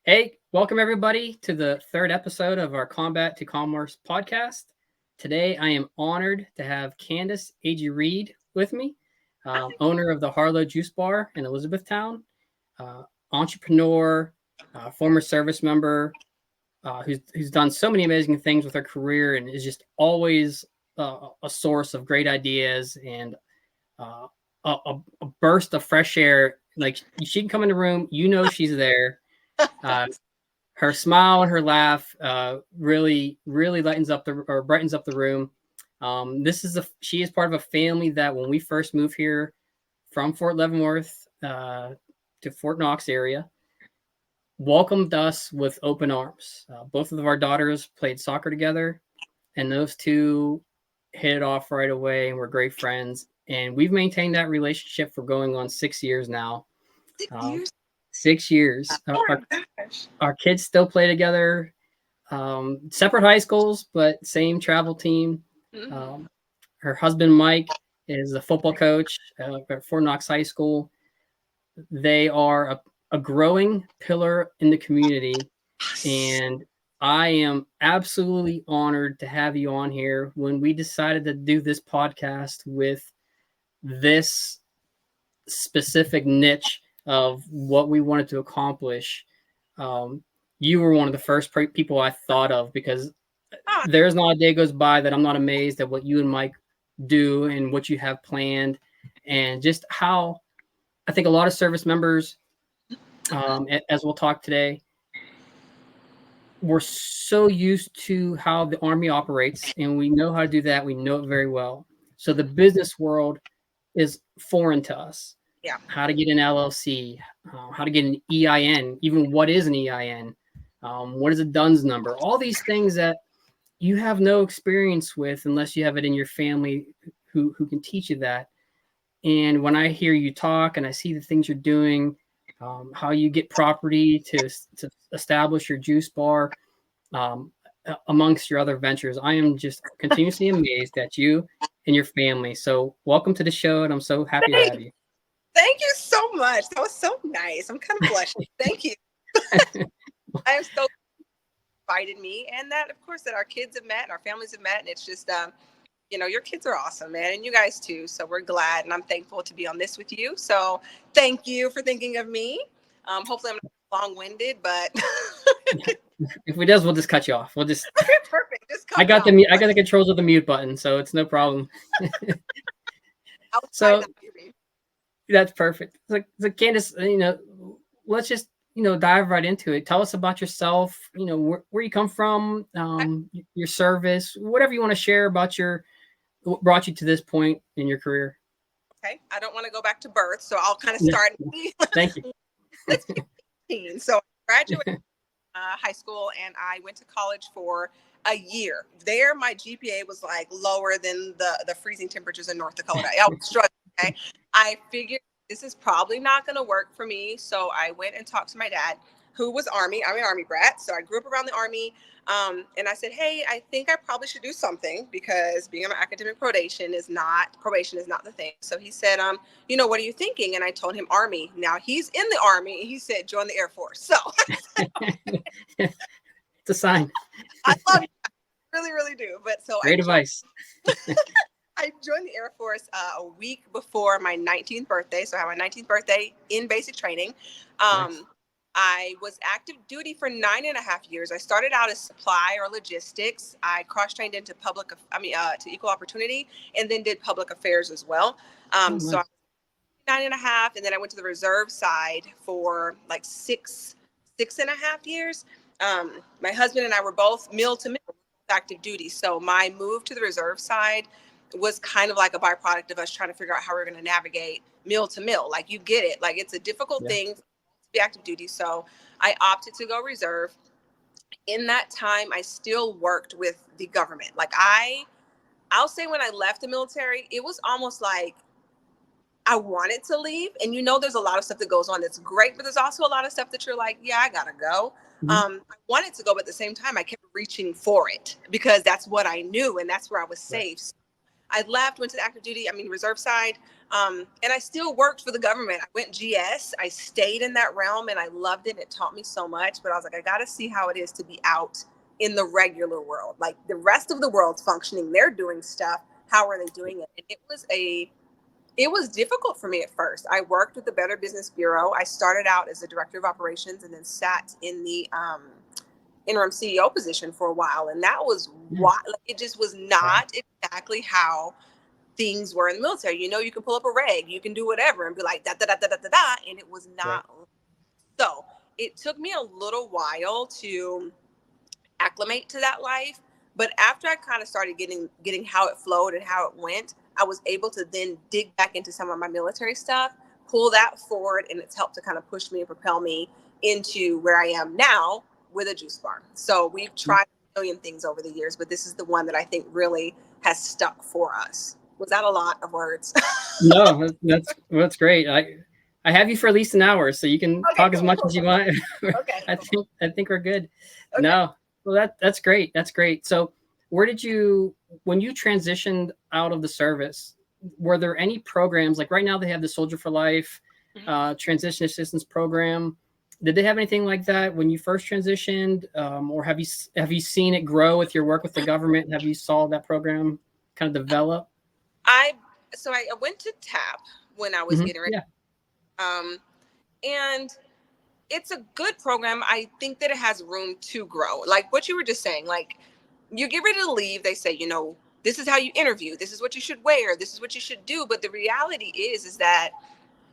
Hey, welcome everybody to the third episode of our Combat to Commerce podcast. Today, I am honored to have Candice Agee Reed with me, owner of the Harlow Juice Bar in Elizabethtown, entrepreneur, former service member, who's done so many amazing things with her career and is just always a source of great ideas and uh, a burst of fresh air. Like she can come in the room, she's there. Uh, Her smile and her laugh really lightens up or brightens up the room. She is part of a family that when we first moved here from Fort Leavenworth to Fort Knox area, welcomed us with open arms. Both of our daughters played soccer together, and those two hit it off right away and we're great friends. And we've maintained that relationship for going on 6 years now. 6 years? 6 years. Oh my gosh. Our kids still play together, separate high schools, but same travel team. Mm-hmm. Her husband, Mike, is a football coach at Fort Knox High School. They are a growing pillar in the community, and I am absolutely honored to have you on here. When we decided to do this podcast with this specific niche of what we wanted to accomplish, you were one of the first people I thought of, because Ah, there's not a day goes by that I'm not amazed at what you and Mike do and what you have planned, and just how I think a lot of service members, as we'll talk today, we're so used to how the Army operates, and we know how to do that. We know it very well. So the business world is foreign to us. yeah. How to get an LLC, how to get an EIN, even what is an EIN, what is a DUNS number, all these things that you have no experience with unless you have it in your family who can teach you that. And when I hear you talk and I see the things you're doing, how you get property to establish your juice bar, um, amongst your other ventures, I am just continuously amazed at you and your family. So welcome to the show, and I'm so happy to have you. Thank you so much. That was so nice. I'm kind of blushing. Thank you. I am so invited me, and that of course that our kids have met and our families have met, and it's just your kids are awesome, man, and you guys too. So we're glad, and I'm thankful to be on this with you. So thank you for thinking of me. Hopefully I'm not long-winded, but If we does, we'll just cut you off. We'll just. okay, perfect. Just I cut me got off. I got the controls of the mute button, so it's no problem. I was trying So not to be. that's perfect. So Candace, let's just dive right into it. Tell us about yourself. Where you come from, your service, whatever you want to share about what brought you to this point in your career. Okay, I don't want to go back to birth, so I'll kind of Yeah, start. thank you. Let's keep it 18. So I graduated high school and I went to college for a year. There, my GPA was like lower than the freezing temperatures in North Dakota. I was struggling. Okay, I figured this is probably not going to work for me, so I went and talked to my dad, who was Army. I'm an Army brat, so I grew up around the Army. And I said, hey, I think I probably should do something because being on academic probation is not the thing. So he said, what are you thinking? And I told him Army. Now he's in the Army. He said, join the Air Force. So It's a sign. I love it. I really, really do. But so Great advice. I joined the Air Force a week before my 19th birthday. So I had my 19th birthday in basic training. Nice. I was active duty for 9.5 years. I started out as supply or logistics. I cross-trained into to equal opportunity, and then did public affairs as well. Oh, nice. So I was 9.5, and then I went to the reserve side for like 6.5 years. My husband and I were both meal to meal active duty. So my move to the reserve side was kind of like a byproduct of us trying to figure out how we're going to navigate meal to meal. Like, you get it. Like, it's a difficult Yeah. thing to be active duty. So I opted to go reserve. In that time, I still worked with the government. Like, I'll say when I left the military, it was almost like I wanted to leave. And there's a lot of stuff that goes on that's great, but there's also a lot of stuff that you're like, yeah, I gotta go. Mhm. I wanted to go, but at the same time, I kept reaching for it because that's what I knew and that's where I was Right. safe. So I left, went to the active duty, reserve side. And I still worked for the government. I went GS. I stayed in that realm and I loved it. It taught me so much. But I was like, I got to see how it is to be out in the regular world. Like the rest of the world's functioning. They're doing stuff. How are they doing it? And it was difficult for me at first. I worked with the Better Business Bureau. I started out as the director of operations and then sat in the interim CEO position for a while. And that was why, like, it just was not exactly how things were in the military. You know, you can pull up a reg, you can do whatever and be like, da, da, da, da, da, da, da. And it was not. Right. So it took me a little while to acclimate to that life. But after I kind of started getting how it flowed and how it went, I was able to then dig back into some of my military stuff, pull that forward, and it's helped to kind of push me and propel me into where I am now with a juice bar. So we've tried a million things over the years, but this is the one that I think really has stuck for us. Was that a lot of words? No, that's great. I have you for at least an hour, so you can talk as much as you want. Okay. I think we're good. Okay. No, well that's great. That's great. So when you transitioned out of the service, were there any programs, like right now they have the Soldier for Life transition assistance program? Did they have anything like that when you first transitioned, or have you seen it grow with your work with the government? Have you saw that program kind of develop? I went to TAP when I was getting ready. Yeah. And it's a good program. I think that it has room to grow. Like what you were just saying, like you get ready to leave, they say, you know, this is how you interview, this is what you should wear, this is what you should do. But the reality is that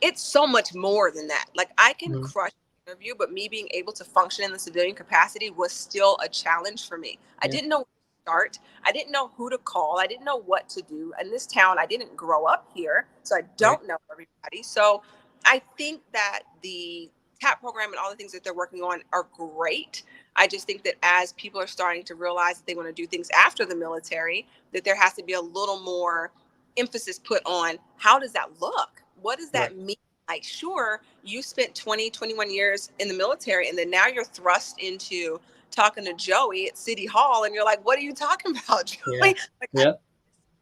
it's so much more than that. Like I can crush an interview, but me being able to function in the civilian capacity was still a challenge for me. I didn't know where to start. I didn't know who to call. I didn't know what to do. In this town, I didn't grow up here, so I don't know everybody. So I think that the TAP program and all the things that they're working on are great. I just think that as people are starting to realize that they want to do things after the military, that there has to be a little more emphasis put on how does that look? What does that mean? Like, sure, you spent 20, 21 years in the military, and then now you're thrust into talking to Joey at City Hall, and you're like, what are you talking about, Joey? Yeah,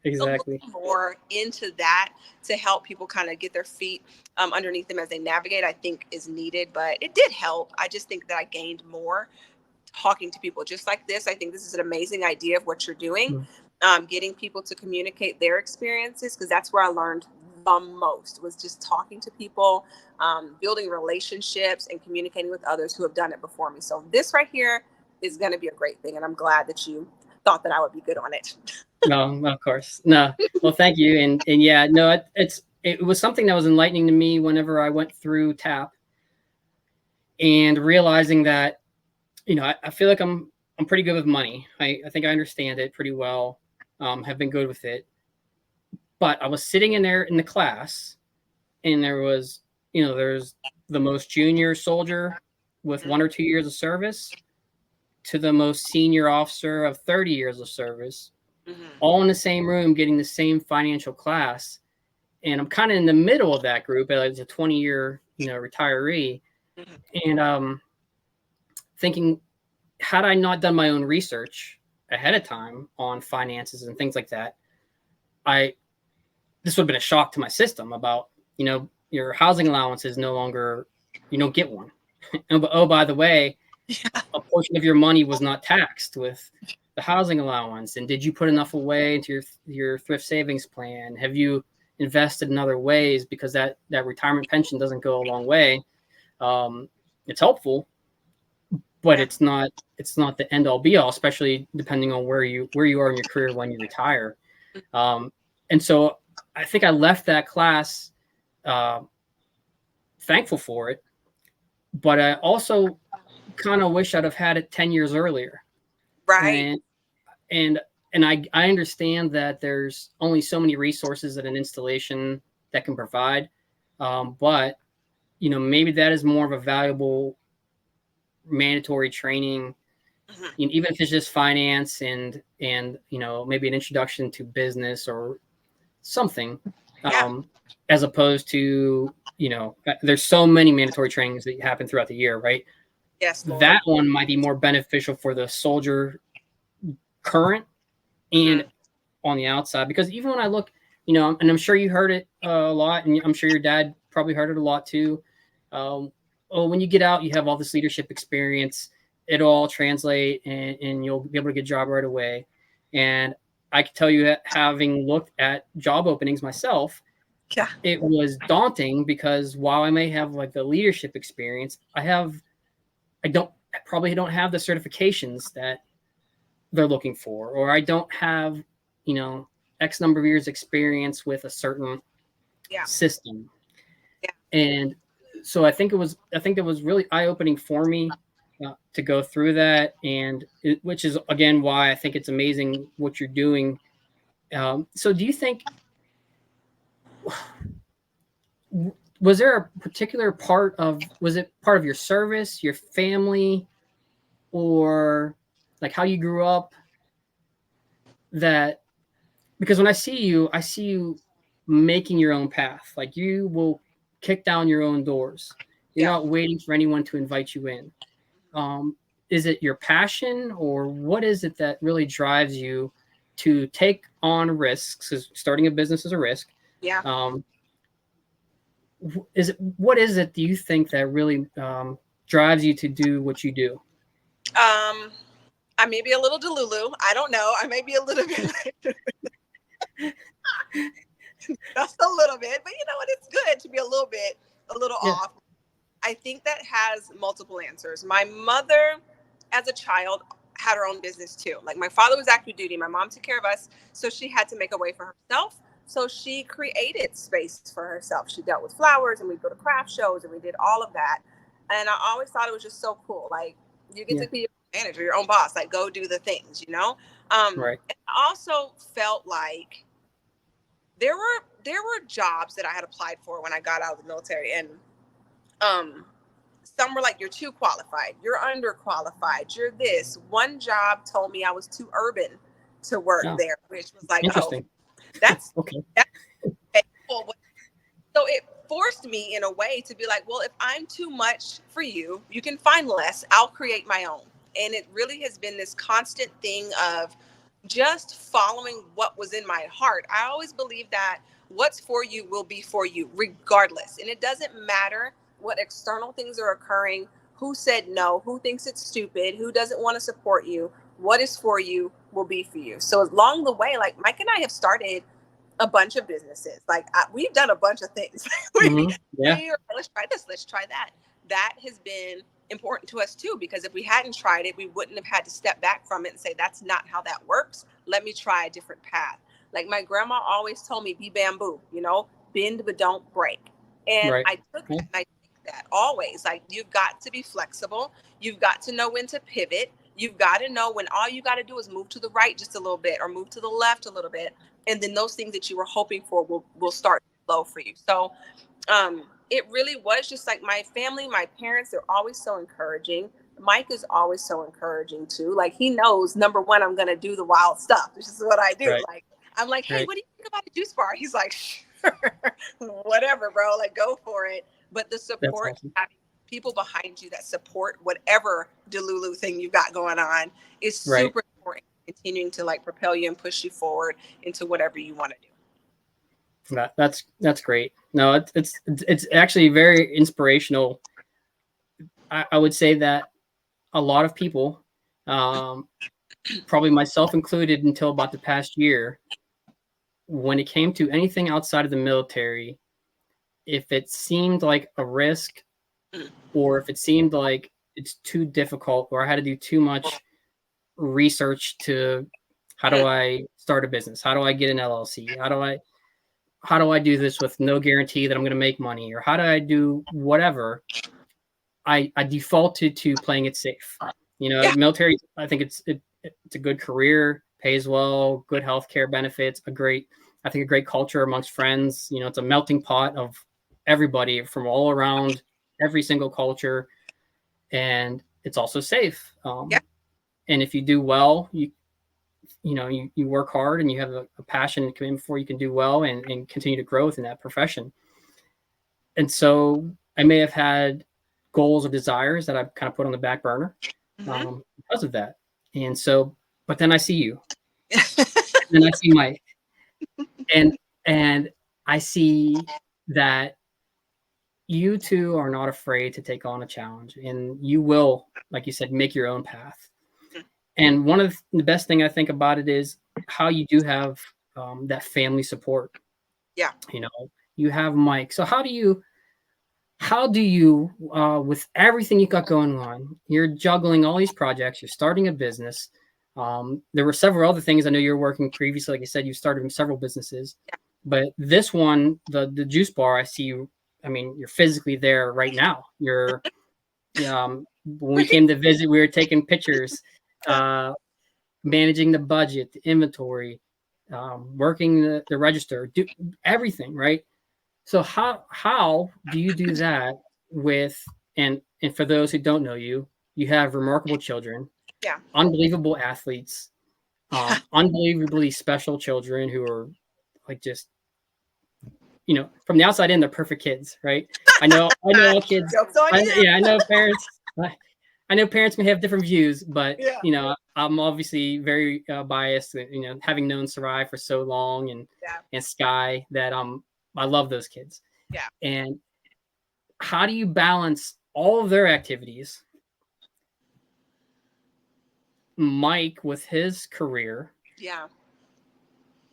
exactly. More into that to help people kind of get their feet underneath them as they navigate, I think is needed. But it did help. I just think that I gained more talking to people just like this. I think this is an amazing idea of what you're doing, getting people to communicate their experiences, because that's where I learned the most, was just talking to people, building relationships and communicating with others who have done it before me. So this right here is going to be a great thing. And I'm glad that you thought that I would be good on it. No, of course. No. Well, thank you. And yeah, no, it was something that was enlightening to me whenever I went through TAP and realizing that, you know, I feel like I'm pretty good with money. I think I understand it pretty well. Have been good with it. But I was sitting in there in the class, and there's the most junior soldier with 1 or 2 years of service to the most senior officer of 30 years of service, all in the same room getting the same financial class. And I'm kind of in the middle of that group as a 20-year, retiree. And thinking, had I not done my own research ahead of time on finances and things like that, this would have been a shock to my system about, your housing allowance is no longer, you don't get one. Oh, by the way, a portion of your money was not taxed with the housing allowance. And did you put enough away into your thrift savings plan? Have you invested in other ways? Because that retirement pension doesn't go a long way. It's helpful, but it's not the end all be all, especially depending on where you are in your career when you retire. And so I think I left that class thankful for it, but I also kind of wish I'd have had it 10 years earlier. Right. And I understand that there's only so many resources that an installation that can provide. But, maybe that is more of a valuable mandatory training, even if it's just finance and maybe an introduction to business or something, as opposed to, there's so many mandatory trainings that happen throughout the year, right? Yes. Lord. That one might be more beneficial for the soldier current and on the outside, because even when I look you know, and I'm sure you heard it a lot, and I'm sure your dad probably heard it a lot too. Oh, when you get out, you have all this leadership experience. It'll all translate, and you'll be able to get a job right away. And I can tell you that having looked at job openings myself, Yeah. it was daunting because while I may have like the leadership experience, I probably don't have the certifications that they're looking for, or I don't have, you know, X number of years experience with a certain Yeah. system. Yeah. And so I think it was really eye opening for me to go through that, which is again why I think it's amazing what you're doing. So do you think, was there a particular was it part of your service, your family, or like how you grew up, that, because when I see you making your own path. Like you will kick down your own doors. You're Yeah. not waiting for anyone to invite you in. Is it your passion, or what is it that really drives you to take on risks? Because starting a business is a risk. Yeah. What is it do you think that really drives you to do what you do? I may be a little delulu. I don't know. I may be a little bit just a little bit, but you know what? It's good to be a little Yeah. off. I think that has multiple answers. My mother, as a child, had her own business too. Like my father was active duty. My mom took care of us. So she had to make a way for herself. So she created space for herself. She dealt with flowers, and we'd go to craft shows, and we did all of that. And I always thought it was just so cool. Like you get Yeah. to be your manager, your own boss, like go do the things, you know? Right. And I also felt like there were jobs that I had applied for when I got out of the military, and some were like, you're too qualified, you're underqualified, you're this. One job told me I was too urban to work Oh, there, which was like, oh, interesting. that's Okay. painful. So it forced me in a way to be like, well, if I'm too much for you, you can find less. I'll create my own. And it really has been this constant thing of just following what was in my heart. I always believe that what's for you will be for you, regardless. And it doesn't matter what external things are occurring, who said no, who thinks it's stupid, who doesn't want to support you. What is for you will be for you. So along the way, like Mike and I have started a bunch of businesses. Like we've done a bunch of things. Yeah. Let's try this, let's try that. That has been important to us too, because if we hadn't tried it, we wouldn't have had to step back from it and say, that's not how that works. Let me try a different path. Like my grandma always told me, be bamboo, you know, bend but don't break. And Right. I took that, and I think that always, like, you've got to be flexible. You've got to know when to pivot. You've got to know when all you got to do is move to the right just a little bit, or move to the left a little bit. And then those things that you were hoping for will start to flow for you. So it really was just like my family, my parents, they're always so encouraging. Mike is always so encouraging too. Like he knows, number one, I'm going to do the wild stuff. This is what I do. Right. Like, I'm like, hey, Right. what do you think about a juice bar? He's like, sure, whatever, bro, like go for it. But the That's support, awesome. having people behind you that support whatever Delulu thing you've got going on is Right. super important, continuing to like propel you and push you forward into whatever you want to do. That's great. No, it's actually very inspirational. I would say that a lot of people, probably myself included, until about the past year, when it came to anything outside of the military, if it seemed like a risk, or if it seemed like it's too difficult, or I had to do too much research to, how do I start a business? How do I get an LLC? How do I do this with no guarantee that I'm going to make money? Or how do I do whatever? I defaulted to playing it safe. You know, Yeah. military, I think it's a good career, pays well, good healthcare benefits, a great culture amongst friends. You know, it's a melting pot of everybody from all around, every single culture, and it's also safe. Yeah. And if you do well, you work hard and you have a passion and commitment before you can do well and continue to grow within that profession. And so I may have had goals or desires that I've kind of put on the back burner because of that. And so, but then I see you, and I see Mike, and And I see that you two are not afraid to take on a challenge, and you will, like you said, make your own path. And one of the best thing I think about it is how you do have that family support. Yeah. You know, you have Mike. So how do you with everything you got going on, you're juggling all these projects, you're starting a business. There were several other things I know you're working previously. Like I said, you started several businesses, but this one, the juice bar, I see you. I mean, you're physically there right now. You're when we came to visit, we were taking pictures, managing the budget, the inventory, working the register, do everything, right? So how do you do that with and for those who don't know you, you have remarkable children, Yeah. unbelievable athletes, unbelievably special children who are like just from the outside in they're perfect kids, right? I know all kids. Jokes on you. I know parents. I know parents may have different views, but Yeah. I'm obviously very biased. Having known Sarai for so long and Sky, that I love those kids. Yeah. And how do you balance all of their activities, Mike with his career, Yeah.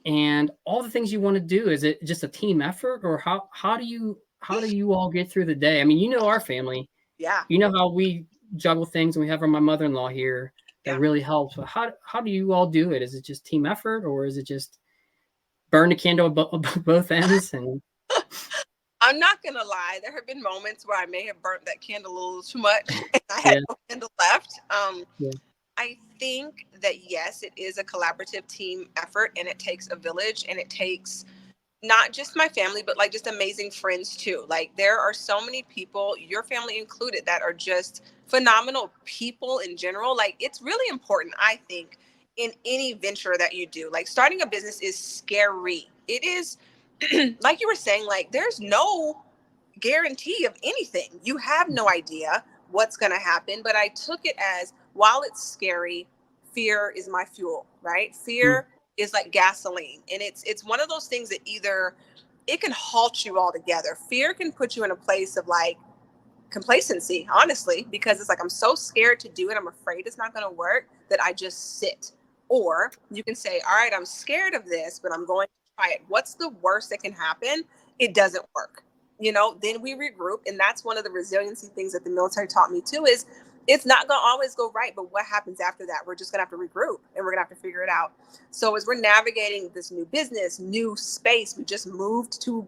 and all the things you want to do? Is it just a team effort, or how do you all get through the day? I mean, our family. Yeah. You know how we juggle things, and we have my mother-in-law here that really helps. But how do you all do it? Is it just team effort, or is it just burn the candle at both ends? And I'm not gonna lie, there have been moments where I may have burnt that candle a little too much and I had no candle left. Yeah. I think that yes, it is a collaborative team effort, and it takes a village, and it takes not just my family, but like just amazing friends too. Like there are so many people, your family included, that are just phenomenal people in general. Like it's really important, I think, in any venture that you do. Like starting a business is scary. It is like you were saying, like there's no guarantee of anything. You have no idea what's going to happen. But I took it as, while it's scary, fear is my fuel, right? Fear is like gasoline. And it's one of those things that either it can halt you altogether. Fear can put you in a place of like complacency, honestly, because it's like, I'm so scared to do it. I'm afraid it's not going to work, that I just sit. Or you can say, all right, I'm scared of this, but I'm going to try it. What's the worst that can happen? It doesn't work. Then we regroup. And that's one of the resiliency things that the military taught me too, is it's not going to always go right. But what happens after that? We're just going to have to regroup, and we're going to have to figure it out. So as we're navigating this new business, new space, we just moved to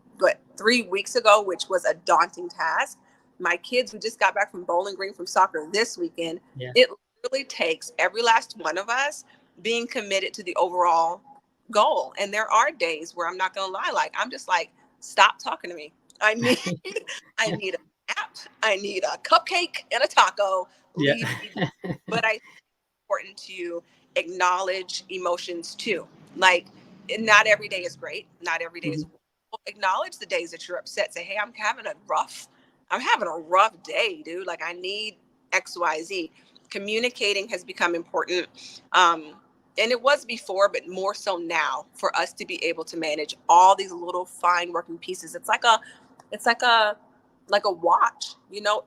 3 weeks ago, which was a daunting task. My kids, we just got back from Bowling Green from soccer this weekend. Yeah. It literally takes every last one of us being committed to the overall goal. And there are days where I'm not going to lie, like I'm just like, stop talking to me. I need a nap. I need a cupcake and a taco. Yeah. But I think it's important to acknowledge emotions too. Like not every day is great. Not every day is acknowledge the days that you're upset. Say, hey, I'm having a rough day, dude. Like I need XYZ. Communicating has become important. And it was before, but more so now, for us to be able to manage all these little fine working pieces. It's like a watch,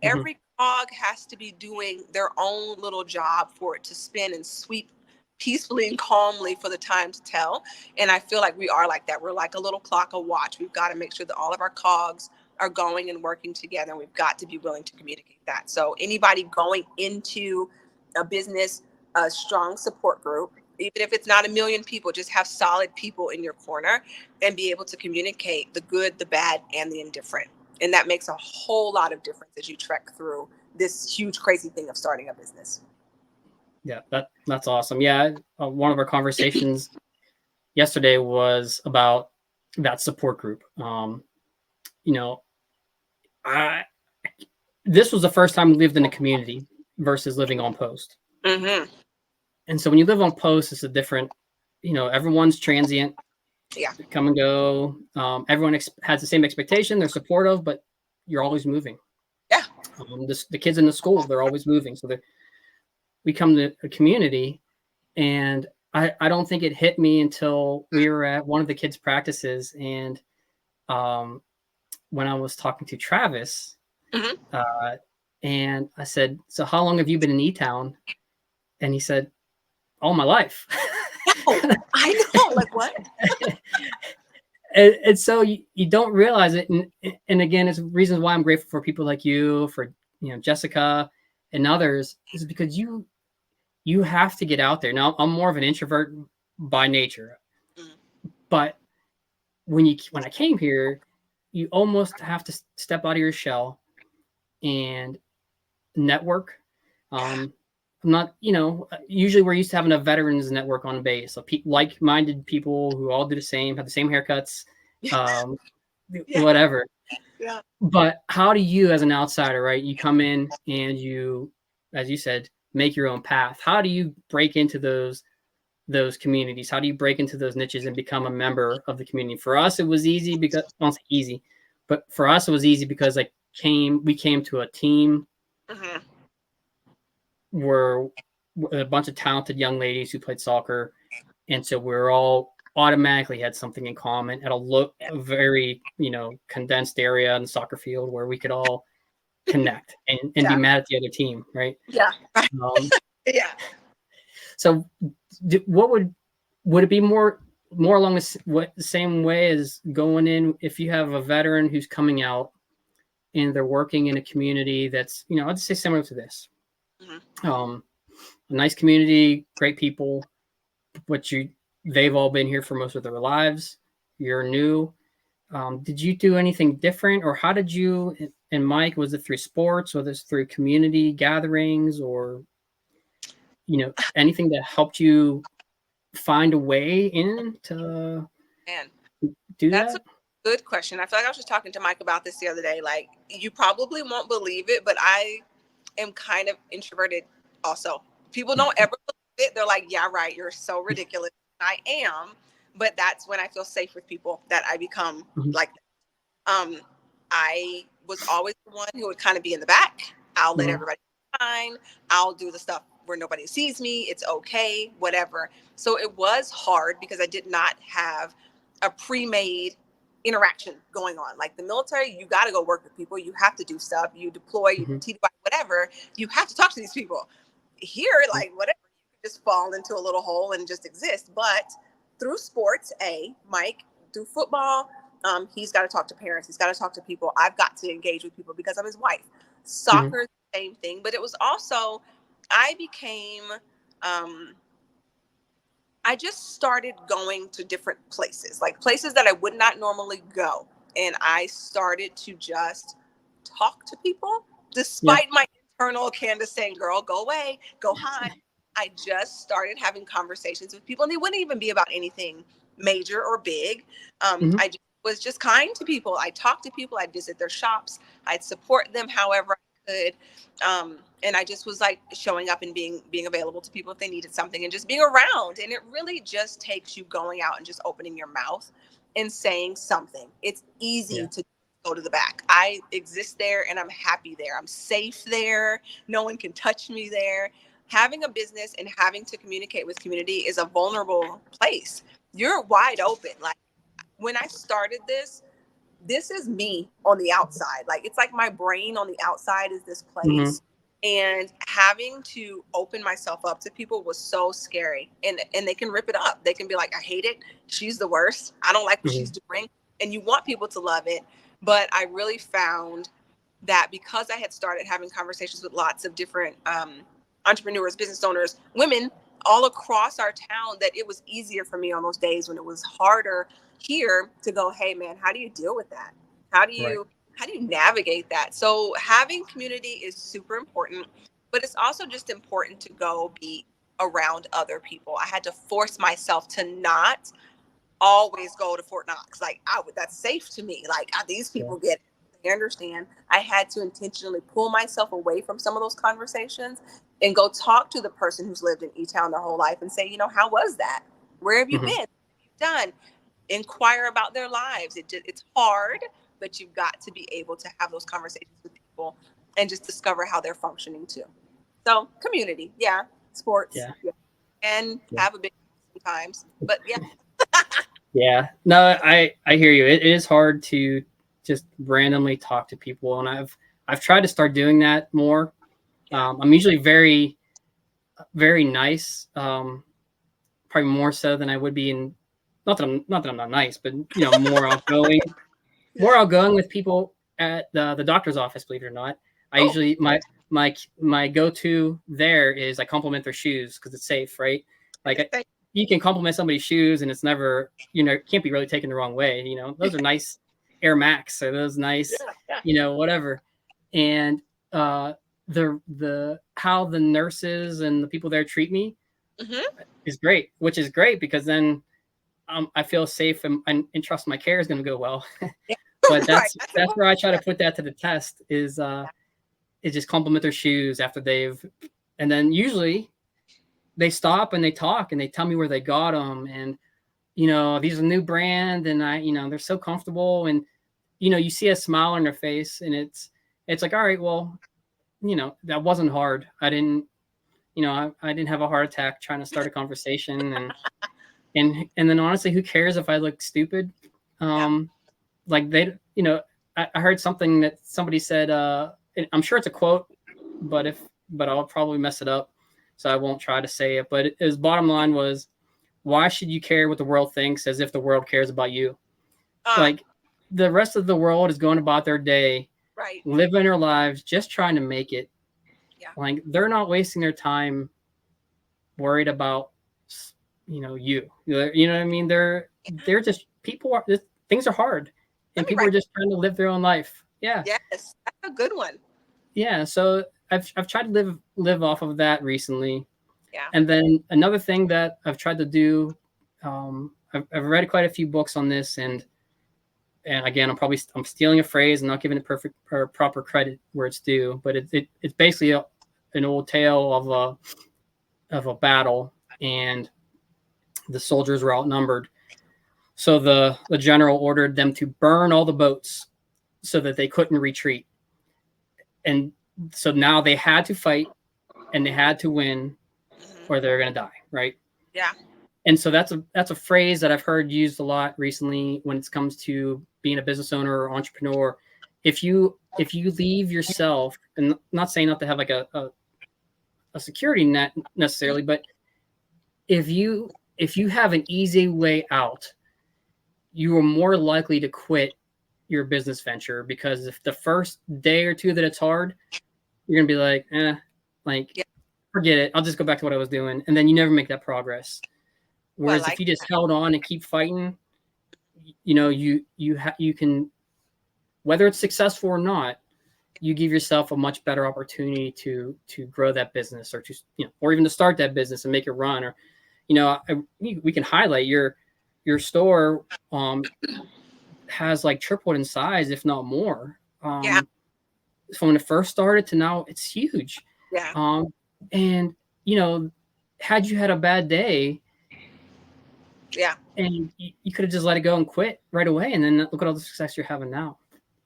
every cog has to be doing their own little job for it to spin and sweep peacefully and calmly for the time to tell. And I feel like we are like that. We're like a little clock, a watch. We've got to make sure that all of our cogs are going and working together. And we've got to be willing to communicate that. So anybody going into a business, a strong support group, even if it's not 1 million people, just have solid people in your corner and be able to communicate the good, the bad, and the indifferent. And that makes a whole lot of difference as you trek through this huge, crazy thing of starting a business. Yeah, that's awesome. Yeah, one of our conversations yesterday was about that support group. This was the first time we lived in a community versus living on post. Mm-hmm. And so when you live on post, it's a different, everyone's transient. Yeah. Come and go. Everyone has the same expectation. They're supportive, but you're always moving. Yeah. The kids in the school, they're always moving. So we come to a community, and I don't think it hit me until we were at one of the kids' practices, and when I was talking to Travis, Mhm. and I said, "So how long have you been in E-Town?" And he said, "All my life." Oh, I know. Like what? And so you don't realize it, and again, it's reasons why I'm grateful for people like you, for Jessica and others, is because you have to get out there. Now, I'm more of an introvert by nature, Mm. but when I came here, you almost have to step out of your shell and network. Yeah. I'm not, usually we're used to having a veterans network on base, so like-minded people who all do the same, have the same haircuts, um, Yeah. whatever. Yeah. But how do you, as an outsider, right? You come in and you, as you said, make your own path. How do you break into those communities? How do you break into those niches and become a member of the community? For us, it was easy because, well, it's easy, but for us, it was easy because we came to a team Mhm. where a bunch of talented young ladies who played soccer, and so we're all automatically had something in common at Yeah. a very condensed area in the soccer field where we could all connect and be Yeah. mad at the other team, right? Yeah. Right. Um, Yeah. so what would it be more along the same way as going in if you have a veteran who's coming out and they're working in a community that's I'd say similar to this, Mhm. a nice community, great people, but they've all been here for most of their lives. You're new. Did you do anything different, or how did you and Mike, was it through sports, or this through community gatherings, or anything that helped you find a way in to Man, do that's a that? good question. I feel like I was just talking to Mike about this the other day. Like, you probably won't believe it, but I am kind of introverted also. People don't ever believe it. They're like, yeah, right, you're so ridiculous. I am, but that's when I feel safe with people that I become Mhm. like that. I was always the one who would kind of be in the back. I'll let Mhm. everybody fine. I'll do the stuff where nobody sees me. It's okay, whatever. So it was hard because I did not have a pre-made interaction going on. Like the military, you got to go work with people. You have to do stuff. You deploy, you Mhm. TDY, whatever. You have to talk to these people. Here, like whatever, you can just fall into a little hole and just exist. But through sports, Mike, through football, he's got to talk to parents. He's got to talk to people. I've got to engage with people because I'm his wife. Mhm. Soccer, same thing. But it was also, I became, I just started going to different places, like places that I would not normally go. And I started to just talk to people Yeah. despite my internal Candace saying, girl, go away, go hide. I just started having conversations with people, and they wouldn't even be about anything major or big. Mhm. I was just kind to people. I talked to people. I'd visit their shops. I'd support them however I could. And I just was like showing up and being available to people if they needed something and just being around. And it really just takes you going out and just opening your mouth and saying something. It's easy Yeah. to go to the back. I exist there and I'm happy there. I'm safe there. No one can touch me there. Having a business and having to communicate with community is a vulnerable place. You're wide open. Like when I started this is me on the outside. Like it's like my brain on the outside is this Mhm. place. And having to open myself up to people was so scary. And they can rip it up. They can be like, I hate it. She's the worst. I don't like what she's Mhm. doing. And you want people to love it. But I really found that because I had started having conversations with lots of different entrepreneurs, business owners, women all across our town, that it was easier for me on those days when it was harder here to go, hey man, how do you deal with that? How do Right. you navigate that? So having community is super important, but it's also just important to go be around other people. I had to force myself to not always go to Fort Knox. Like that's safe to me. Like these Yeah. people get it. They understand. I had to intentionally pull myself away from some of those conversations and go talk to the person who's lived in E-Town their whole life and say, how was that? Where have you been? Mhm. What have you done? Inquire about their lives. It's hard, but you've got to be able to have those conversations with people and just discover how they're functioning too. So community, yeah, sports, Yeah. yeah, and Yeah. have a big. sometimes, but yeah. Yeah, no, I hear you. It is hard to just randomly talk to people, and I've tried to start doing that more. Yeah. I'm usually very nice, probably more so than I would be in. Not that I'm not nice, but more outgoing, more Yeah. outgoing with people at the doctor's office. Believe it or not, I Oh, usually my go to there is I compliment their shoes because it's safe, right? Like thank you can compliment somebody's shoes and it's never can't be really taken the wrong way. Those are nice Air Max or those yeah, nice yeah. whatever, and uh the how the nurses and the people there treat me Hmm. is great, which is great because then I feel safe and trust my care is going to go well. Yeah. But Right. that's That's that's important. where I try to Yeah. put that to the test is just compliment their shoes after and then usually they stop and they talk and they tell me where they got them, and these are new brand, and they're so comfortable, and you see a smile on their face, and it's like, all right, well, that wasn't hard. I didn't I didn't have a heart attack trying to start a conversation, and then honestly, who cares if I look stupid? Yeah. Like I heard something that somebody said. I'm sure it's a quote, but I'll probably mess it up, so I won't try to say it. But his bottom line was, "Why should you care what the world thinks, as if the world cares about you?" Uh, Like the rest of the world is going about their day, right. living their lives, just trying to make it. Yeah. Like they're not wasting their time worried about you know what I mean. They're just people are things are hard, Let and me people are write. just trying to live their own life. Yeah, Yes. That's a good one. yeah. So I've tried to live off of that recently. Yeah. And then another thing that I've tried to do, I've read quite a few books on this, and again, I'm stealing a phrase and not giving it perfect or proper credit where it's due, but it's basically an old tale of a battle, and the soldiers were outnumbered. So the general ordered them to burn all the boats so that they couldn't retreat. And so now they had to fight and they had to win or Hmm. they're going to die, right? Yeah. And so that's a phrase that I've heard used a lot recently when it comes to being a business owner or entrepreneur. If you leave yourself, and I'm not saying not to have like a security net necessarily, but if you have an easy way out, you are more likely to quit your business venture, because if the first day or two that it's hard, you're gonna be like, like Yeah. forget it. I'll just go back to what I was doing, and then you never make that progress. Well, Whereas if like you just held on and keep fighting, you can, whether it's successful or not, you give yourself a much better opportunity to grow that business, or or even to start that business and make it run. Or we can highlight your store has like tripled in size, if not more. yeah. From when it first started to now, it's huge. Yeah. Um, and had you had a bad day Yeah. and you could have just let it go and quit right away, and then look at all the success you're having now.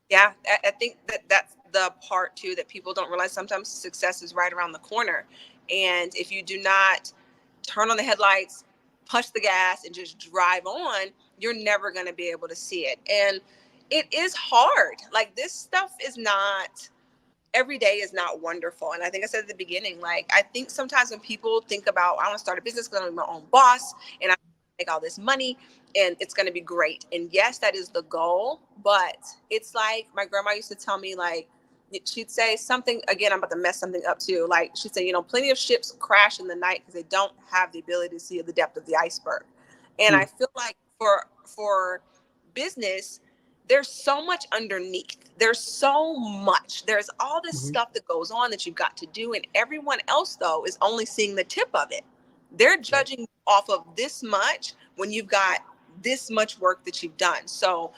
Yeah. I think that's the part too that people don't realize. Sometimes success is right around the corner. And if you do not turn on the headlights, push the gas, and just drive on, you're never going to be able to see it. And it is hard. Like, this stuff is not, every day is not wonderful. And I think I said at the beginning, like, I think sometimes when people think about, I want to start a business because I'm my own boss and I make all this money and it's going to be great. And yes, that is the goal. But it's like my grandma used to tell me, like, she'd say something, again, I'm about to mess something up too. Like, she'd say, plenty of ships crash in the night because they don't have the ability to see the depth of the iceberg. And Hmm. I feel like for business, there's so much underneath. There's so much. There's all this Hmm. stuff that goes on that you've got to do. And everyone else, though, is only seeing the tip of it. They're Right. judging off of this much when you've got this much work that you've done. So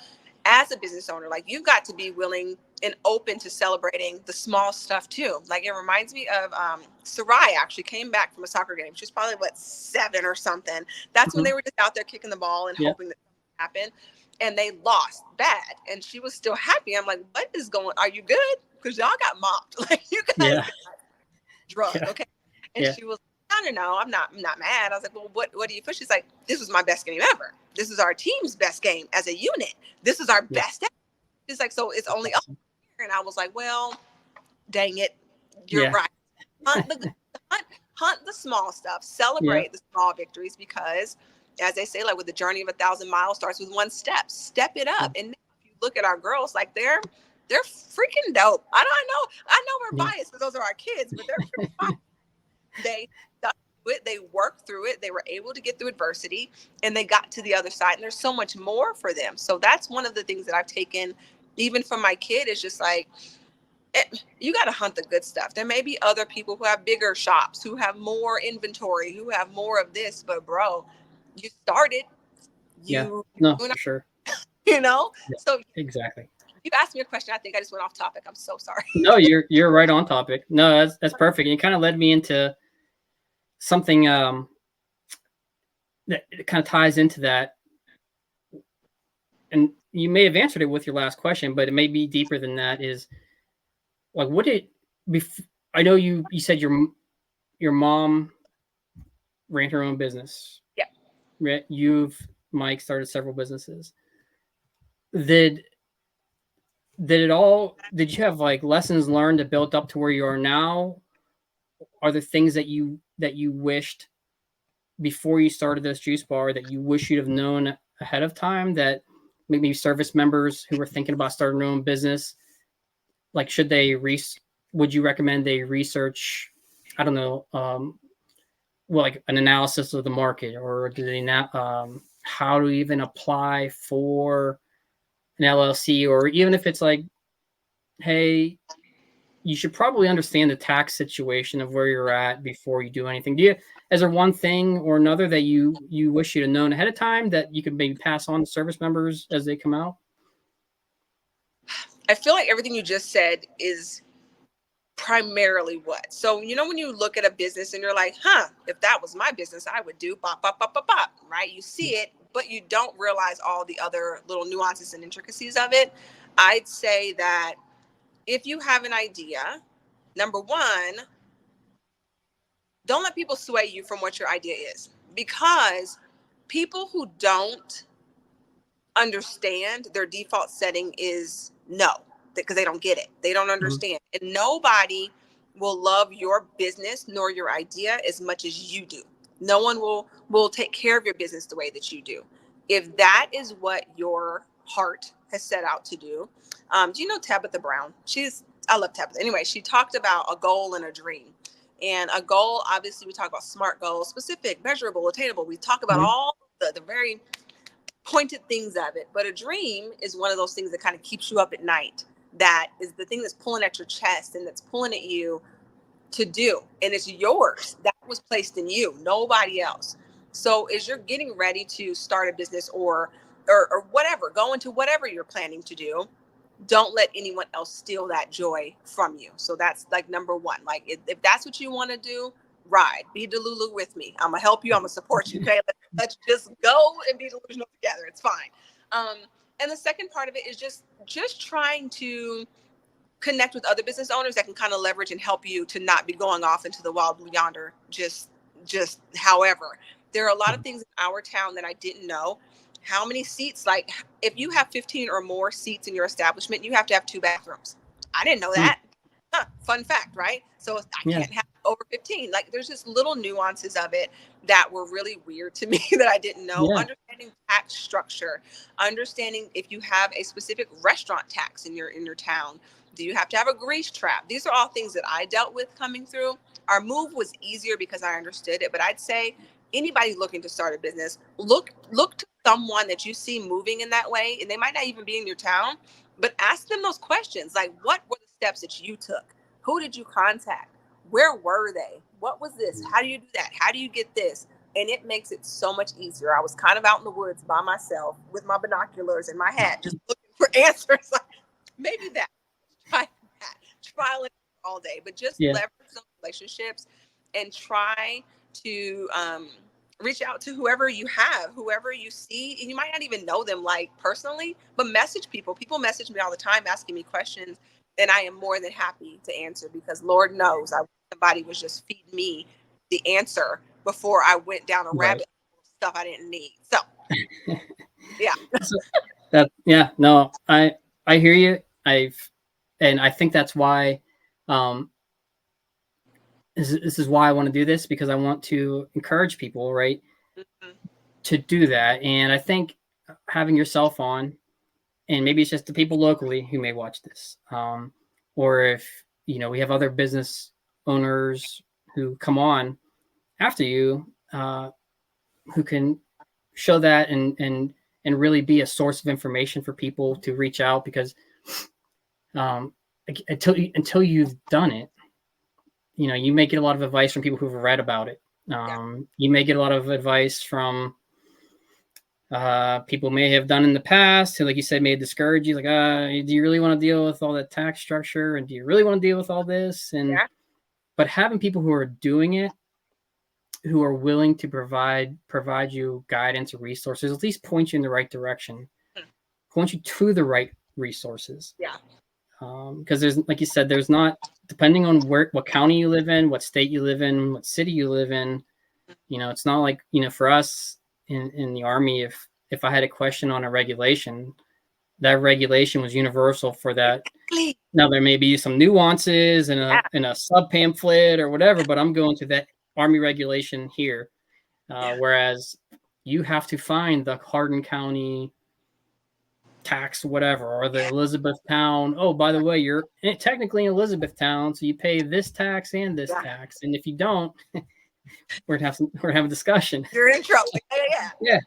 as a business owner, like, you've got to be willing and open to celebrating the small stuff too. Like, it reminds me of Sarai actually came back from a soccer game. She was probably 7 or something. That's when Hmm. they were just out there kicking the ball and Yeah. hoping that something happened. And they lost bad. And she was still happy. I'm like, what is going, are you good? Because y'all got mopped. Like, you guys Yeah. got drugged. Yeah. Okay. And Yeah. she was, no, I'm not mad. I was like, well, what do you push? She's like, this was my best game ever. This is our team's best game as a unit. This is our Yeah. best ever. She's like, so it's That's only up awesome. here. And I was like, well, dang it. You're Yeah. right. Hunt the hunt the small stuff. Yeah. Celebrate the small victories, because as they say, like with the journey of 1,000 miles starts with one step. Step it Yeah. up. And if you look at our girls, like they're freaking dope. I know we're Yeah. biased because those are our kids, but they're freaking biased. They stuck to it, they worked through it, they were able to get through adversity, and they got to the other side. And there's so much more for them. So that's one of the things that I've taken, even from my kid, is just like, you got to hunt the good stuff. There may be other people who have bigger shops, who have more inventory, who have more of this, but bro, you started, Yeah. you, No, for sure. you know. Yeah. So Exactly. you asked me a question. I think I just went off topic. I'm so sorry. No, you're right on topic. No, that's perfect. And it kind of led me into something that kind of ties into that. And you may have answered it with your last question, but it may be deeper than that. Is like, what did I know you said your mom ran her own business. Yeah. Right? Mike started several businesses. Did did you have like lessons learned that built up to where you are now? Are there things that you wished before you started this juice bar that you wish you'd have known ahead of time, that maybe service members who were thinking about starting their own business, like would you recommend they research, I don't know, well, like an analysis of the market, or do they not, how to even apply for an LLC, or even if it's like, hey, you should probably understand the tax situation of where you're at before you do anything. Is there one thing or another that you wish you'd have known ahead of time that you could maybe pass on to service members as they come out? I feel like everything you just said is primarily what. So, when you look at a business and you're like, if that was my business, I would do bop, bop, bop, bop, bop, right? You see it, but you don't realize all the other little nuances and intricacies of it. I'd say that if you have an idea, number one, don't let people sway you from what your idea is, because people who don't understand, their default setting is no, because they don't get it. They don't Mhm. understand. And nobody will love your business nor your idea as much as you do. No one will take care of your business the way that you do. If that is what your heart has set out to do. Do you know Tabitha Brown? I love Tabitha. Anyway, she talked about a goal and a dream. And a goal, obviously, we talk about SMART goals: specific, measurable, attainable. We talk about Mhm. all the very pointed things of it. But a dream is one of those things that kind of keeps you up at night. That is the thing that's pulling at your chest and that's pulling at you to do. And it's yours. That was placed in you, nobody else. So as you're getting ready to start a business, or whatever, go into whatever you're planning to do, don't let anyone else steal that joy from you. So that's like number one. Like if that's what you want to do, ride, be Delulu with me. I'm gonna help you. I'm gonna support you. Okay, let's just go and be delusional together. It's fine. Um, and the second part of it is just trying to connect with other business owners that can kind of leverage and help you to not be going off into the wild blue yonder. However, there are a lot of Mhm. things in our town that I didn't know. How many seats? Like, if you have 15 or more seats in your establishment, you have to have 2 bathrooms. I didn't know Mhm. that. Fun fact, right? So I Yeah. can't have over 15. Like, there's just little nuances of it that were really weird to me that I didn't know. Yeah. Understanding tax structure, understanding if you have a specific restaurant tax in your town. Do you have to have a grease trap? These are all things that I dealt with coming through. Our move was easier because I understood it, but I'd say anybody looking to start a business, look to someone that you see moving in that way, and they might not even be in your town, but ask them those questions. Like, what were the steps that you took? Who did you contact? Where were they? What was this? How do you do that? How do you get this? And it makes it so much easier. I was kind of out in the woods by myself with my binoculars and my hat, just looking for answers. Like, maybe that. Try that. Trial and error all day, but just Yeah. leverage those relationships and try to reach out to whoever you have, whoever you see. And you might not even know them like personally, but message people. People message me all the time asking me questions, and I am more than happy to answer, because Lord knows somebody was just feeding me the answer before I went down a Right. rabbit hole of stuff I didn't need. So yeah. So no, I hear you. And I think that's why, um, this is why I want to do this, because I want to encourage people, right, Mhm. to do that. And I think having yourself on, and maybe it's just the people locally who may watch this, or if we have other business owners who come on after you, who can show that and really be a source of information for people to reach out, because um, until you've done it, you may get a lot of advice from people who've read about it. Yeah. You may get a lot of advice from people may have done in the past who, like you said, may discourage you, like, do you really want to deal with all that tax structure, and do you really want to deal with all this? And Yeah. but having people who are doing it, who are willing to provide you guidance or resources, at least point you in the right direction, Hmm. point you to the right resources. Yeah. Because there's, like you said, there's not, depending on what county you live in, what state you live in, what city you live in. It's not like, for us in the Army, if I had a question on a regulation, that regulation was universal for that. Exactly. Now there may be some nuances in Yeah. a sub pamphlet or whatever, but I'm going to that Army regulation here. Yeah. Whereas you have to find the Hardin County tax, whatever, or the Yeah. Elizabethtown. Oh, by the way, you're technically in Elizabethtown, so you pay this tax and this Yeah. tax, and if you don't, we're gonna have a discussion. You're in trouble. Yeah. Yeah,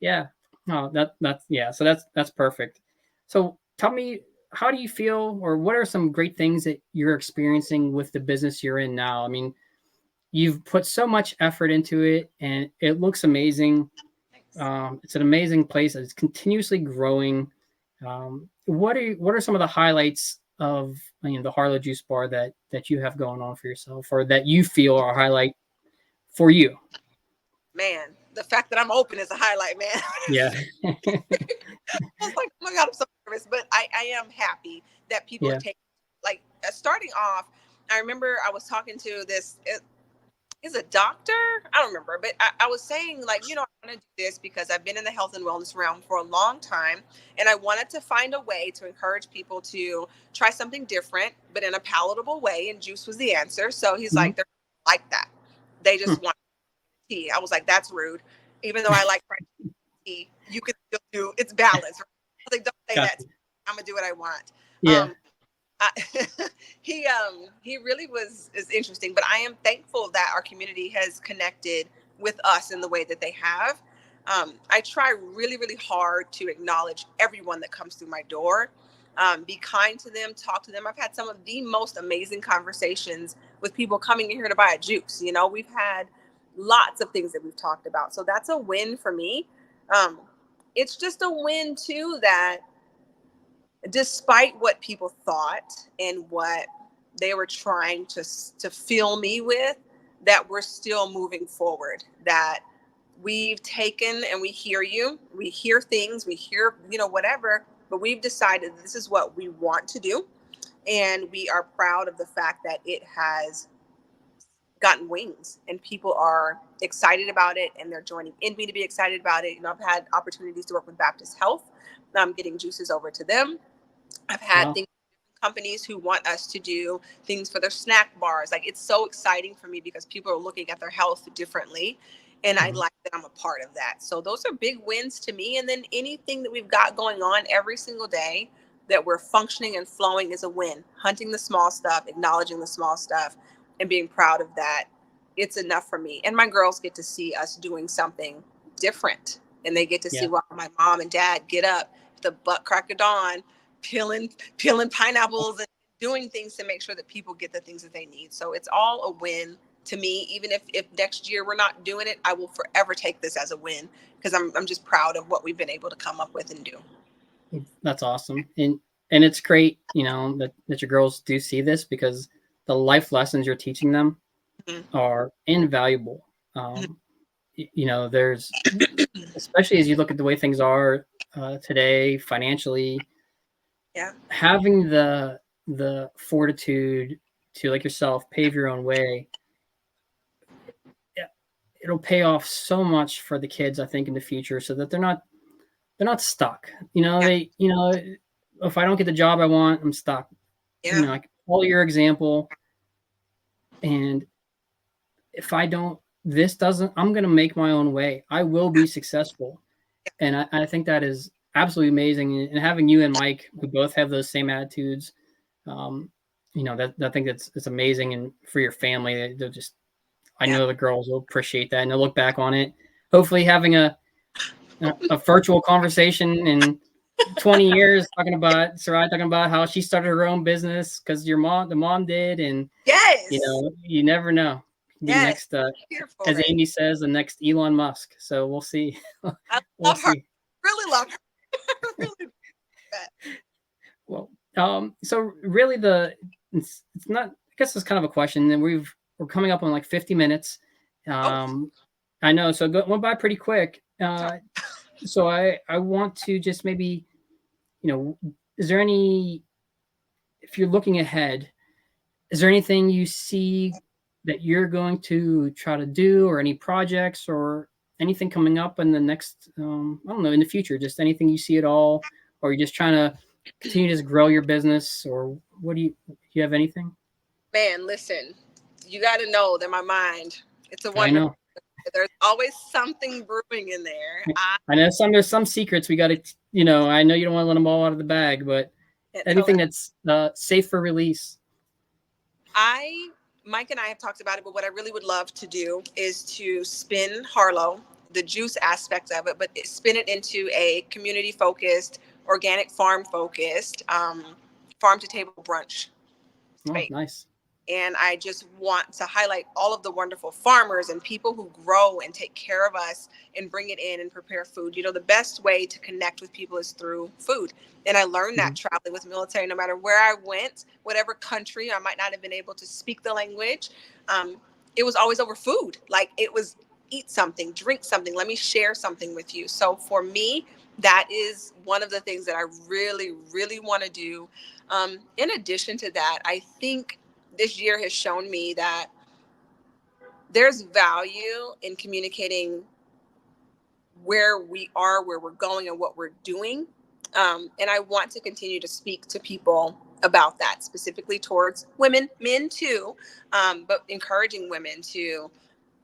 yeah. No, that's yeah. So that's perfect. So tell me, how do you feel, or what are some great things that you're experiencing with the business you're in now? I mean, you've put so much effort into it, and it looks amazing. Thanks. It's an amazing place. It's continuously growing. What are some of the highlights of the Harlow Juice Bar that you have going on for yourself, or that you feel are a highlight for you? Man, the fact that I'm open is a highlight, man. Yeah, I was like, oh my God, I'm so nervous. But I am happy that people yeah, take, like, starting off, I remember I was talking to this, is a doctor? I don't remember, but I was saying, like, I want to do this because I've been in the health and wellness realm for a long time. And I wanted to find a way to encourage people to try something different, but in a palatable way. And juice was the answer. So he's mhm, like, they're like that. They hmm, just want tea. I was like, that's rude. Even though I like tea, you can still do, it's balance. Right? I was like, don't say that gotcha. to me. I'm gonna do what I want. Yeah, Um, I, he really is interesting, but I am thankful that our community has connected with us in the way that they have. I try really, really hard to acknowledge everyone that comes through my door. Be kind to them, talk to them. I've had some of the most amazing conversations with people coming in here to buy a juice. We've had lots of things that we've talked about. So that's a win for me. Um, it's just a win too that despite what people thought and what they were trying to fill me with, that we're still moving forward, that we've taken, and we hear you, we hear things, we hear, whatever, but we've decided this is what we want to do. And we are proud of the fact that it has gotten wings and people are excited about it, and they're joining in me to be excited about it. I've had opportunities to work with Baptist Health. I'm getting juices over to them. I've had wow, things, companies who want us to do things for their snack bars. Like, it's so exciting for me because people are looking at their health differently. And I mhm, like that I'm a part of that. So those are big wins to me. And then anything that we've got going on every single day that we're functioning and flowing is a win. Hunting the small stuff, acknowledging the small stuff, and being proud of that. It's enough for me. And my girls get to see us doing something different. And they get to see yeah, why my mom and dad get up the butt crack of dawn, peeling pineapples and doing things to make sure that people get the things that they need. So it's all a win to me. Even if next year we're not doing it, I will forever take this as a win because I'm just proud of what we've been able to come up with and do. that's awesome. And it's great, that your girls do see this, because the life lessons you're teaching them Mhm. are invaluable. There's, especially as you look at the way things are today financially, Yeah. having the fortitude to, like yourself, pave your own way it'll pay off so much for the kids, I think, in the future, so that they're not stuck. Yeah. If I don't get the job I want, I'm stuck. Yeah. I can follow your example, and if I don't, this doesn't, I'm going to make my own way. I will be successful. And I think that is absolutely amazing. And having you and Mike, who both have those same attitudes, um, that I think it's amazing. And for your family, they'll just, I Yeah. know the girls will appreciate that and they'll look back on it. Hopefully having a virtual conversation in 20 years talking about Sarai talking about how she started her own business because the mom did. And, Yes. you never know. The Yes. next, Here for as it. Amy says, the next Elon Musk. So we'll see. I We'll love her. see. Really love her. Really. Well, so really it's not, I guess it's kind of a question, and we're coming up on like 50 minutes. Oh. I know, so went by pretty quick. So I want to just maybe, is there if you're looking ahead, is there anything you see that you're going to try to do, or any projects or anything coming up in the next, I don't know, in the future, just anything you see at all, or you're just trying to continue to grow your business, or what do you have anything? Man, listen, you got to know that my mind, it's a I wonderful, know. there's always something brewing in there. I know there's some secrets we got to, I know you don't want to let them all out of the bag, but anything that's safe for release. Mike and I have talked about it, but what I really would love to do is to spin Harlow, the juice aspect of it, but spin it into a community focused, organic farm focused, farm to table brunch Oh, space. nice. And I just want to highlight all of the wonderful farmers and people who grow and take care of us and bring it in and prepare food. The best way to connect with people is through food. And I learned that traveling with military, no matter where I went, whatever country, I might not have been able to speak the language. It was always over food. Like it was eat something, drink something, let me share something with you. So for me, that is one of the things that I really, really want to do. In addition to that, I think this year has shown me that there's value in communicating where we are, where we're going, and what we're doing. And I want to continue to speak to people about that, specifically towards women, men too, but encouraging women to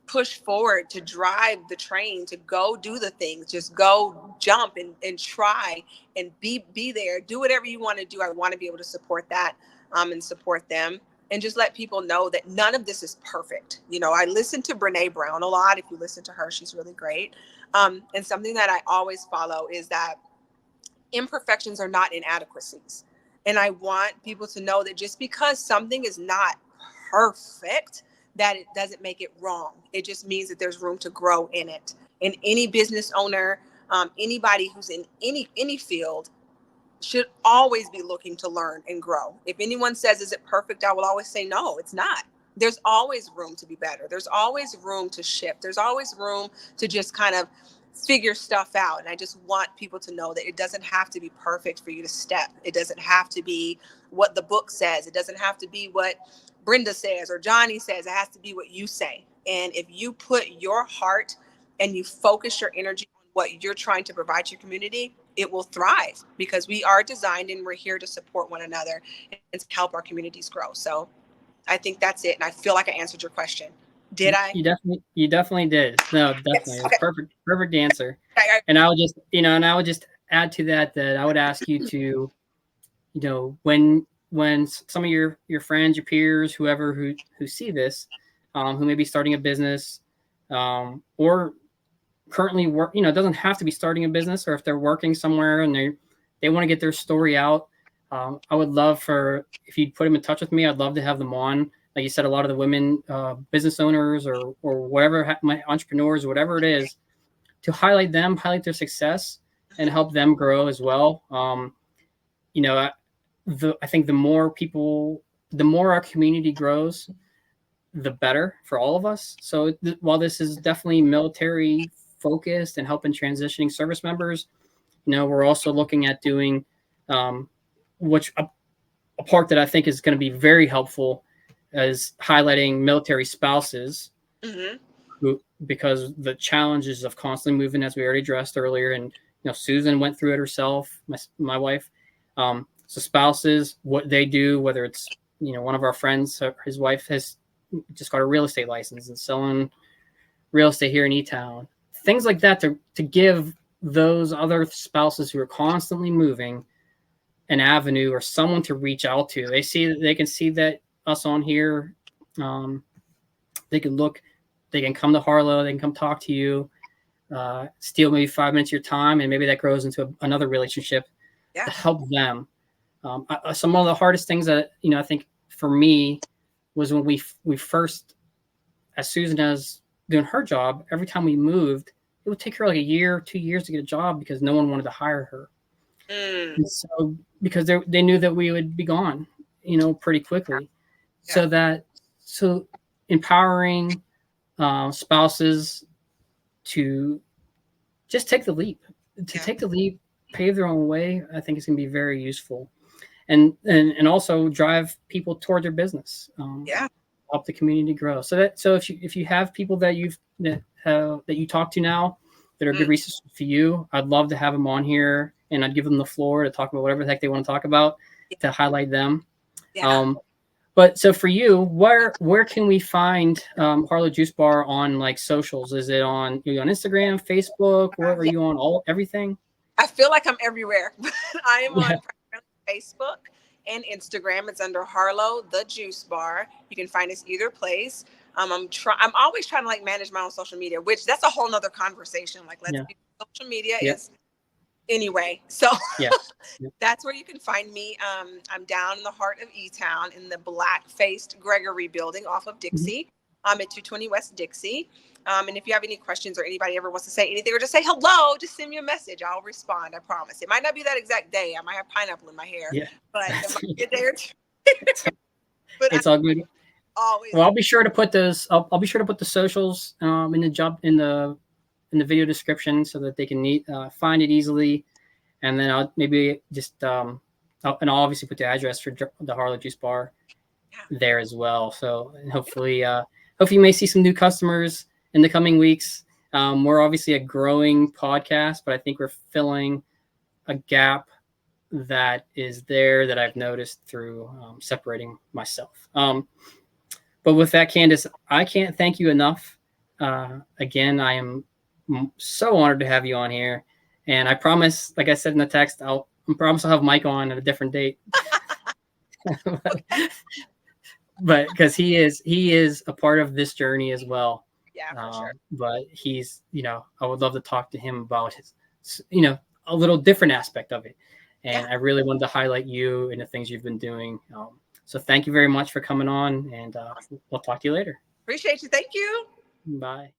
push forward, to drive the train, to go do the things, just go jump and try and be there, do whatever you want to do. I want to be able to support that, and support them, and just let people know that none of this is perfect. I listen to Brene Brown a lot. If you listen to her, she's really great. And something that I always follow is that imperfections are not inadequacies. And I want people to know that just because something is not perfect, that it doesn't make it wrong. It just means that there's room to grow in it. And any business owner, anybody who's in any field, should always be looking to learn and grow. If anyone says, is it perfect? I will always say, no, it's not. There's always room to be better. There's always room to shift. There's always room to just kind of figure stuff out. And I just want people to know that it doesn't have to be perfect for you to step. It doesn't have to be what the book says. It doesn't have to be what Brenda says or Johnny says. It has to be what you say. And if you put your heart and you focus your energy on what you're trying to provide to your community, it will thrive, because we are designed and we're here to support one another and to help our communities grow. So I think that's it. And I feel like I answered your question. Did I? You definitely did. No, definitely. Yes. It was Okay. perfect answer. Okay. And I would just, I would just add to that I would ask you to, when some of your friends, your peers, whoever who see this, who may be starting a business, or currently work, it doesn't have to be starting a business, or if they're working somewhere and they want to get their story out. I would love if you'd put them in touch with me. I'd love to have them on. Like you said, a lot of the women, business owners or whatever, my entrepreneurs, whatever it is, to highlight their success and help them grow as well. I think the more our community grows, the better for all of us. So while this is definitely military focused and helping transitioning service members, we're also looking at doing, which a part that I think is going to be very helpful is highlighting military spouses, Mm-hmm. because the challenges of constantly moving, as we already addressed earlier, and Susan went through it herself, my wife. So spouses, what they do, whether it's one of our friends, his wife has just got a real estate license and selling real estate here in E-Town, things like that, to give those other spouses who are constantly moving an avenue or someone to reach out to. They can see that us on here. They can come to Harlow, they can come talk to you, steal maybe 5 minutes of your time, and maybe that grows into another relationship to help them. Some of the hardest things that, I think for me was when we first, as Susan was doing her job, every time we moved, it would take her like a year or 2 years to get a job because no one wanted to hire her. And so, because they knew that we would be gone, pretty quickly. So empowering spouses to just take the leap, pave their own way, I think is going to be very useful, and also drive people toward their business. Help the community grow. So if you have people that you talk to now that are good resources for you, I'd love to have them on here, and I'd give them the floor to talk about whatever the heck they want to talk about, to highlight them. But so for you, where can we find Harlow Juice Bar on like socials? Is it on Instagram, Facebook? Where are you on? Everything? I feel like I'm everywhere. I am on Facebook and Instagram. It's under Harlow the Juice Bar. You can find us either place. I'm always trying to like manage my own social media, which that's a whole nother conversation. Like social media is anyway. So that's where you can find me. I'm down in the heart of E-Town in the black-faced Gregory building off of Dixie. I'm at 220 West Dixie. And if you have any questions or anybody ever wants to say anything or just say hello, just send me a message. I'll respond. I promise. It might not be that exact day. I might have pineapple in my hair, but it might get there too. But it's all good. Always. Well, I'll be sure to put those. I'll be sure to put the socials in the video description so that they can find it easily, and then I'll maybe just and I'll obviously put the address for the Harlow Juice Bar there as well. So hopefully you may see some new customers in the coming weeks. We're obviously a growing podcast, but I think we're filling a gap that is there that I've noticed through separating myself. But with that, Candace, I can't thank you enough. Again, I am so honored to have you on here. And I promise, like I said in the text, I promise I'll have Mike on at a different date. But because he is a part of this journey as well. Yeah, for sure. But he's, I would love to talk to him about his, a little different aspect of it. And I really wanted to highlight you and the things you've been doing. So thank you very much for coming on, and we'll talk to you later. Appreciate you. Thank you. Bye.